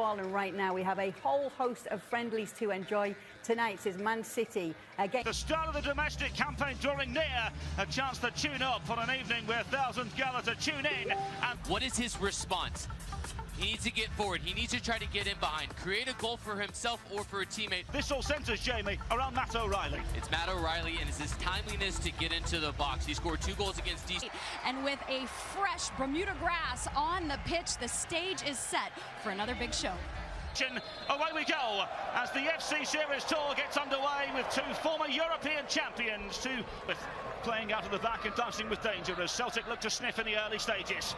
football, and right now we have a whole host of friendlies to enjoy. Tonight is Man City against... The start of the domestic campaign drawing near, a chance to tune up for an evening where thousands gather to tune in. And what is his response? He needs to get forward. He needs to try to get in behind, create a goal for himself or for a teammate. This all centres, Jamie, around Matt O'Reilly. It's Matt O'Reilly, and it's his timeliness to get into the box. He scored 2 goals against DC. And with a fresh Bermuda grass on the pitch, the stage is set for another big show. Away we go as the FC Series Tour gets underway with 2 former European champions, with playing out of the back and dancing with danger as Celtic look to sniff in the early stages.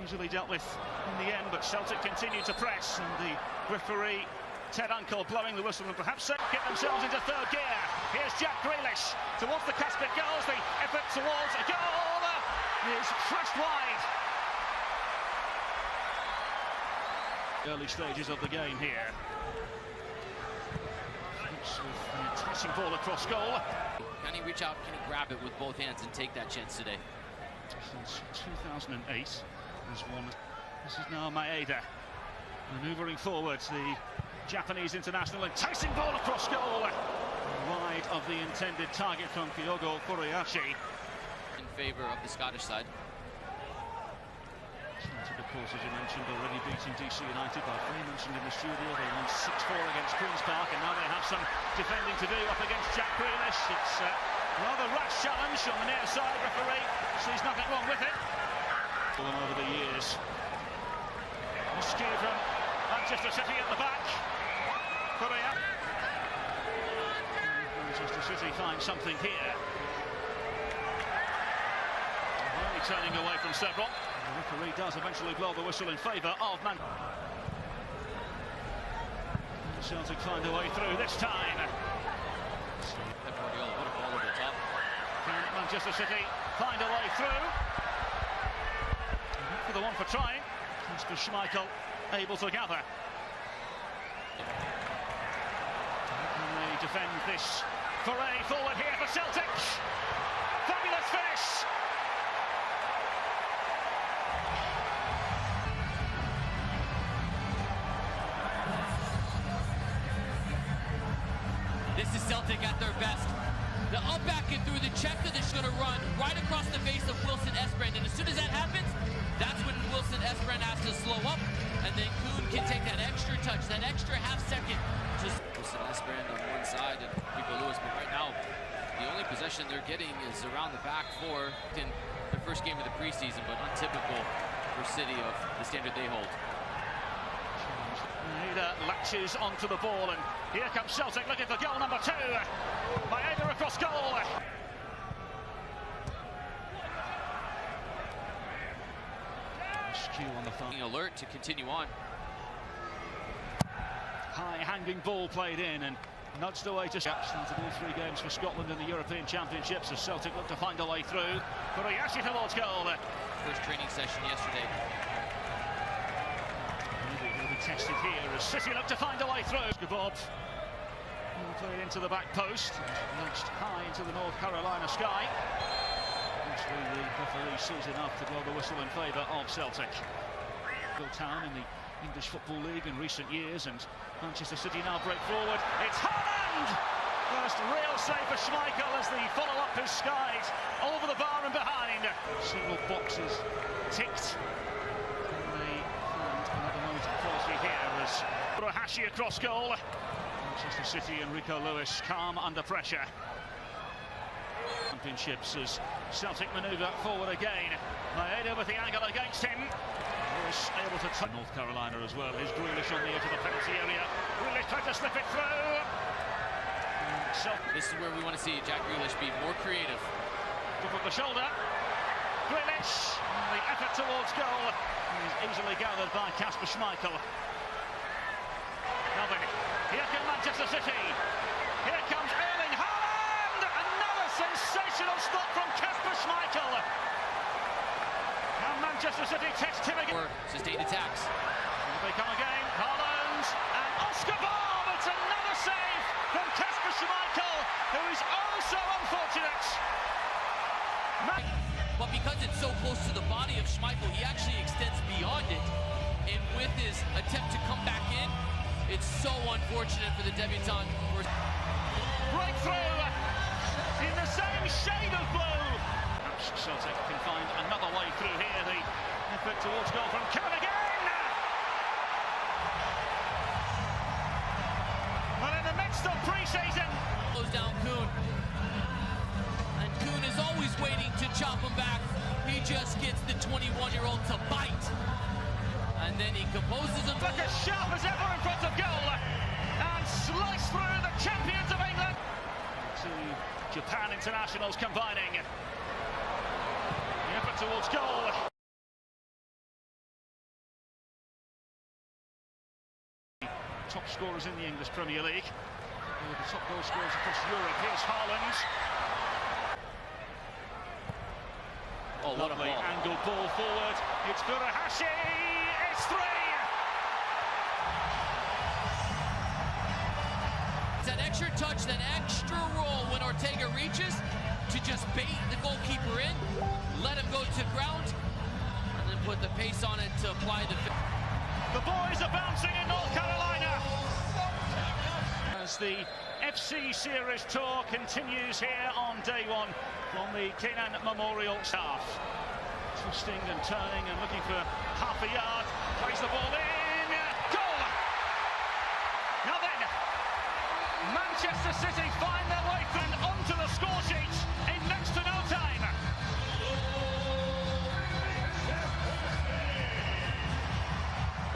Easily dealt with in the end, but Celtic continue to press, and the referee Ted Uncle blowing the whistle and perhaps get themselves into third gear. Here's Jack Grealish towards the Caspic goals. The effort towards a goal is flushed wide. Early stages of the game here. With the tossing ball across goal. Can he reach out? Can he grab it with both hands and take that chance today? Since 2008. This is now Maeda manoeuvring forward, the Japanese international, and chasing ball across goal, wide of the intended target from Kyogo Furuhashi. In favour of the Scottish side. Celtic, of course, as you mentioned, already beating DC United by 3 mentioned in the studio. They won 6-4 against Queen's Park, and now they have some defending to do up against Jack Grealish. It's a rather rash challenge on the near side. Referee sees nothing wrong with it. Over the years. Skew from Manchester City at the back. Korea. Manchester City find something here. Only turning away from several. The referee does eventually blow the whistle in favour of Man. Celtic find a way through this time. Pep Guardiola, what a ball over the top. Can Manchester City find a way through? For the one for trying. Mr. Schmeichel able to gather. Can they defend this foray forward here for Celtic? Fabulous finish! This is Celtic at their best. The up back and through the check that is going to run right across the face of Wilson Esperand, and as soon as that happens, that's when Wilson Esperand has to slow up, and then Kuhn can take that extra touch, that extra half second. Just Wilson Esperand on one side and Rico Lewis, but right now the only possession they're getting is around the back 4 in the first game of the preseason, but untypical for City of the standard they hold. Maeda latches onto the ball, and here comes Celtic looking for goal number 2. Maeda across goal. On the phone. Alert to continue on. High hanging ball played in and nudged away to started all 3 games for Scotland in the European Championships as Celtic look to find a way through. Furuhashi towards goal. First training session yesterday. Will be tested here as City look to find a way through. Bob played into the back post, nudged high into the North Carolina sky. Eventually the referee sees enough to blow the whistle in favour of Celtic. Town in the English Football League in recent years, and Manchester City now break forward. It's Haaland! First real save for Schmeichel as the follow-up is skied over the bar and behind. Several boxes ticked. And they find another moment of quality here as Furuhashi across goal. Manchester City and Rico Lewis calm under pressure. Championships as Celtic manoeuvre forward again. Maeda with the angle against him. Lewis able to touch North Carolina as well. Here's Grealish on the edge of the penalty area. Grealish tried to slip it through. This is where we want to see Jack Grealish be more creative. Up with the shoulder. Grealish. The effort towards goal is easily gathered by Kasper Schmeichel. Nothing. Here comes Manchester City. Here comes Erling Haaland. Another sensational stop from Kasper Schmeichel. And Manchester City test him again. Or sustained attacks. Here they come again. Haaland and Oscar Bob. It's another save from Kasper Schmeichel, who is oh so unfortunate. But because it's so close to the body of Schmeichel, he actually extends beyond it. And with his attempt to come back in, It's so unfortunate for the debutant. Breakthrough in the same shade of blue. Perhaps Celtic can find another way through here. The effort towards goal from Coon again. But in the midst of pre-season, Goes down Coon. And Coon is always waiting to chop him back. He just gets the 21-year-old to bite. And then he composes him. look as sharp as ever in front of goal. And slice through the champions of England. Two Japan internationals combining. The effort towards goal. Top scorers in the English Premier League. The top goal scorers across Europe. Here's Haaland. Oh, what a Lovely ball. angle ball forward. It's Furuhashi. It's 3. It's that extra touch, that extra roll when Ortega reaches to just bait the goalkeeper in, let him go to ground, and then put the pace on it to apply the... The boys are bouncing in North Carolina. As the FC Series Tour continues here on day one from the Kenan Memorial staff. Twisting and turning and looking for half a yard. Plays the ball in. Goal! Now then, Manchester City find their way through and onto the score sheet in next to no time.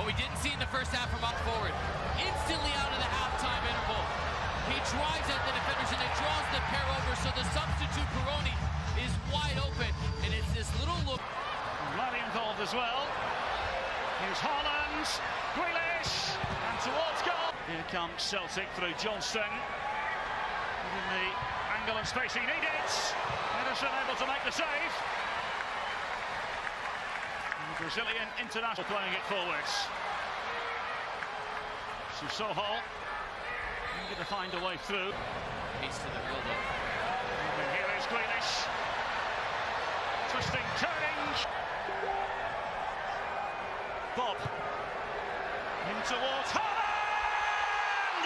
What we didn't see in the first half from up forward. Instantly out of the halftime interval. He drives at the defenders and it draws the pair over, so the substitute Peroni is wide open, and it's this little look. Bloody involved as well. Here's Haaland, Grealish, and towards goal. Here comes Celtic through Johnston. Within the angle and space he needed. Henderson able to make the save. And the Brazilian international playing it forwards. Susoho eager to find a way through. Pace to the middle though. And here is Grealish. Twisting, turning. Bob. In towards Haaland!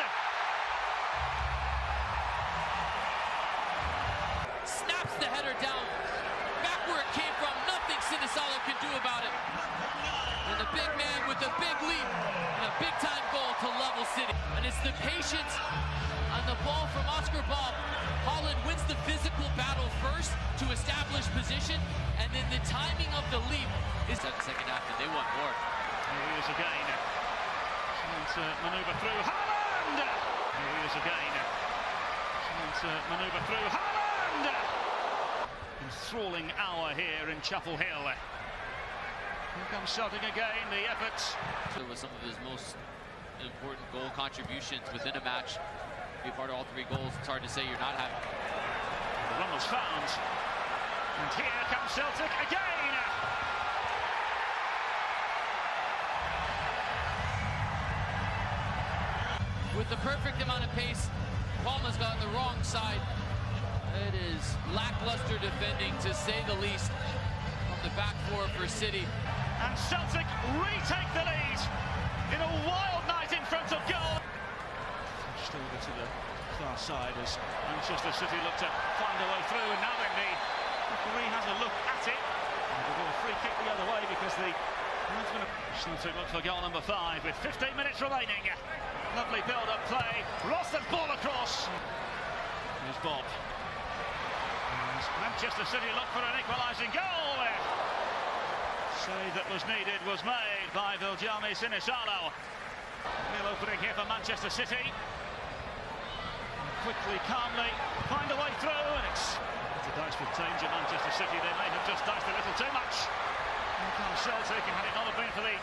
Snaps the header down. Back where it came from. Nothing Sinisalo can do about it. And the big man with a big leap and a big-time goal to level City. And it's the patience on the ball from Oscar Bob. Haaland wins the physical battle first to establish position, and then the timing of the leap is the second half, and they want more. Here he is again. Trying to manoeuvre through Haaland! Here he is again. Trying to manoeuvre through Haaland! Enthralling hour here in Chapel Hill. Here comes Celtic again, the efforts. There was some of his most important goal contributions within a match. Be part of all 3 goals. It's hard to say you're not having. The run was found. And here comes Celtic again! With the perfect amount of pace, Palma's got on the wrong side. It is lackluster defending, to say the least, from the back four for City. And Celtic retake the lead in a wild night in front of goal. Pushed over to the far side as Manchester City look to find a way through, and now then the referee has a look at it. And we'll go a free kick the other way because the Celtic look for goal number 5 with 15 minutes remaining. Lovely build-up play. Rosted ball across. Here's Bob. And Manchester City look for an equalising goal. Save that was needed was made by Viljami Sinisalo. Real opening here for Manchester City. And quickly, calmly, find a way through, and it's a dice with danger. Manchester City, they may have just diced a little too much. Here comes Celtic, and had it not have been for the